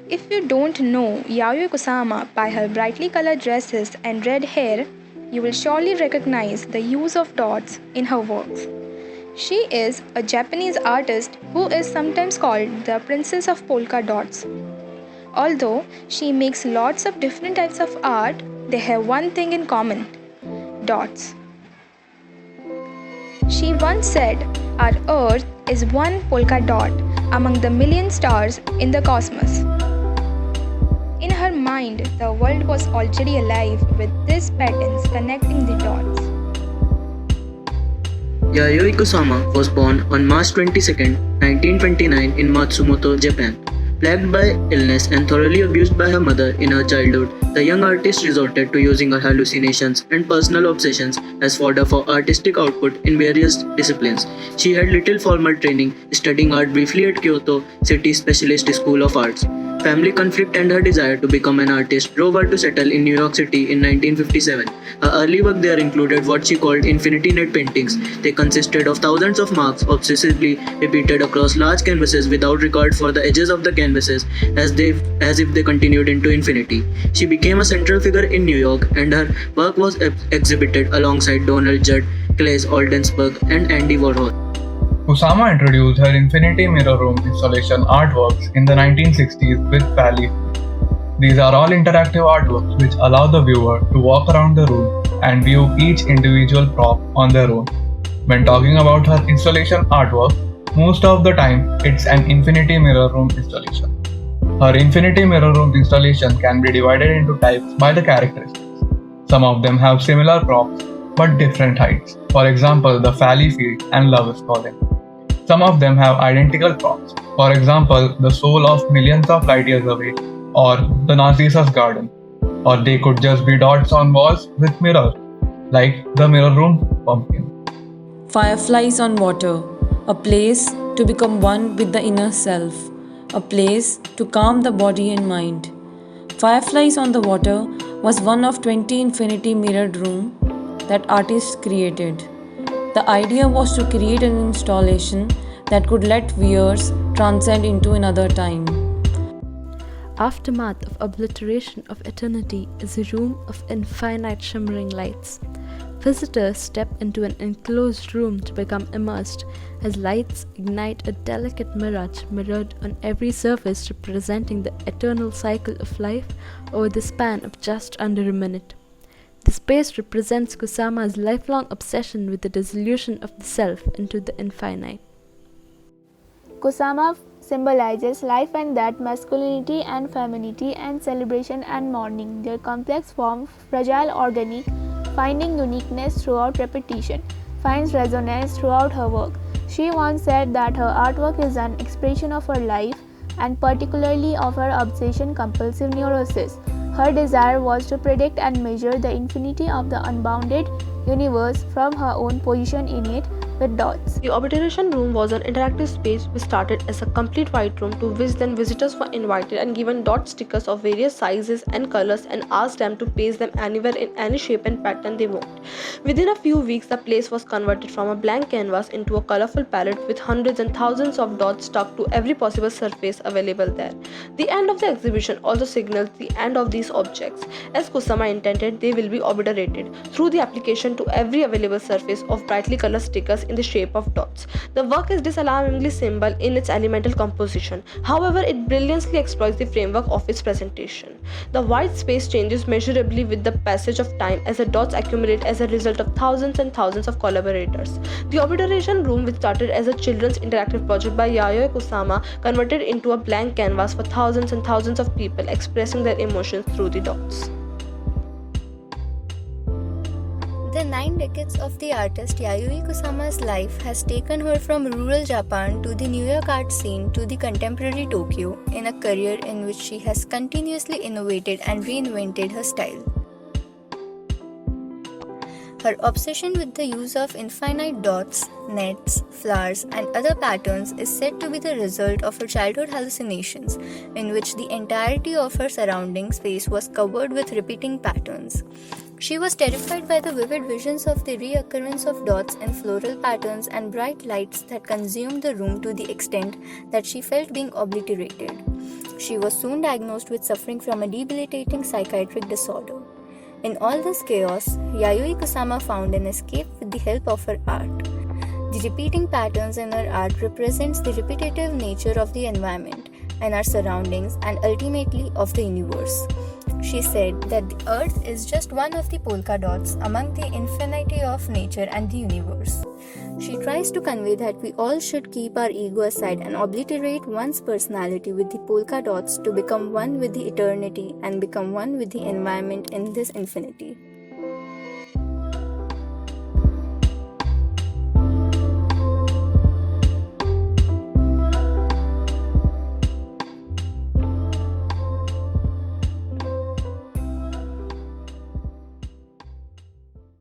If you don't know Yayoi Kusama by her brightly colored dresses and red hair, you will surely recognize the use of dots in her works. She is a Japanese artist who is sometimes called the Princess of Polka Dots. Although she makes lots of different types of art, they have one thing in common: dots. She once said, "Our Earth is one polka dot among the million stars in the cosmos." In her mind, the world was already alive with these patterns connecting the dots. Yayoi Kusama was born on March 22, 1929 in Matsumoto, Japan. Plagued by illness and thoroughly abused by her mother in her childhood, the young artist resorted to using her hallucinations and personal obsessions as fodder for artistic output in various disciplines. She had little formal training, studying art briefly at Kyoto City Specialist School of Arts. Family conflict and her desire to become an artist drove her to settle in New York City in 1957. Her early work there included what she called infinity net paintings. They consisted of thousands of marks obsessively repeated across large canvases without regard for the edges of the canvases as if they continued into infinity. She became a central figure in New York and her work was exhibited alongside Donald Judd, Claes Oldenburg and Andy Warhol. Kusama introduced her Infinity Mirror Room installation artworks in the 1960s with Pali. These are all interactive artworks which allow the viewer to walk around the room and view each individual prop on their own. When talking about her installation artwork, most of the time it's an Infinity Mirror Room installation. Her Infinity Mirror Room installation can be divided into types by the characteristics. Some of them have similar props but different heights. For example, the Fally Field and Love is Calling. Some of them have identical props. For example, the soul of millions of light years away, or the Narcissus garden. Or they could just be dots on walls with mirror, like the mirror room pumpkin. Fireflies on water, a place to become one with the inner self, a place to calm the body and mind. Fireflies on the water was one of 20 infinity mirrored rooms that artists created. The idea was to create an installation that could let viewers transcend into another time. Aftermath of Obliteration of Eternity is a room of infinite shimmering lights. Visitors step into an enclosed room to become immersed as lights ignite a delicate mirage mirrored on every surface, representing the eternal cycle of life over the span of just under a minute. The space represents Kusama's lifelong obsession with the dissolution of the self into the infinite. Kusama symbolizes life and death, masculinity and femininity, and celebration and mourning. Their complex form, fragile, organic, finding uniqueness throughout repetition, finds resonance throughout her work. She once said that her artwork is an expression of her life and particularly of her obsession-compulsive neurosis. Her desire was to predict and measure the infinity of the unbounded universe from her own position in it with dots. The Obliteration Room was an interactive space which started as a complete white room to which then visitors were invited and given dot stickers of various sizes and colors and asked them to paste them anywhere in any shape and pattern they want. Within a few weeks, the place was converted from a blank canvas into a colorful palette with hundreds and thousands of dots stuck to every possible surface available there. The end of the exhibition also signals the end of these objects. As Kusama intended, they will be obliterated through the application to every available surface of brightly colored stickers in the shape of dots. The work is disalarmingly simple in its elemental composition. However, it brilliantly exploits the framework of its presentation. The white space changes measurably with the passage of time as the dots accumulate as a result of thousands and thousands of collaborators. The Obliteration Room, which started as a children's interactive project by Yayoi Kusama, converted into a blank canvas for thousands and thousands of people expressing their emotions through the dots. The 9 decades of the artist Yayoi Kusama's life has taken her from rural Japan to the New York art scene to the contemporary Tokyo in a career in which she has continuously innovated and reinvented her style. Her obsession with the use of infinite dots, nets, flowers, and other patterns is said to be the result of her childhood hallucinations, in which the entirety of her surrounding space was covered with repeating patterns. She was terrified by the vivid visions of the reoccurrence of dots and floral patterns and bright lights that consumed the room to the extent that she felt being obliterated. She was soon diagnosed with suffering from a debilitating psychiatric disorder. In all this chaos, Yayoi Kusama found an escape with the help of her art. The repeating patterns in her art represents the repetitive nature of the environment and our surroundings and ultimately of the universe. She said that the earth is just one of the polka dots among the infinity of nature and the universe. She tries to convey that we all should keep our ego aside and obliterate one's personality with the polka dots to become one with the eternity and become one with the environment in this infinity.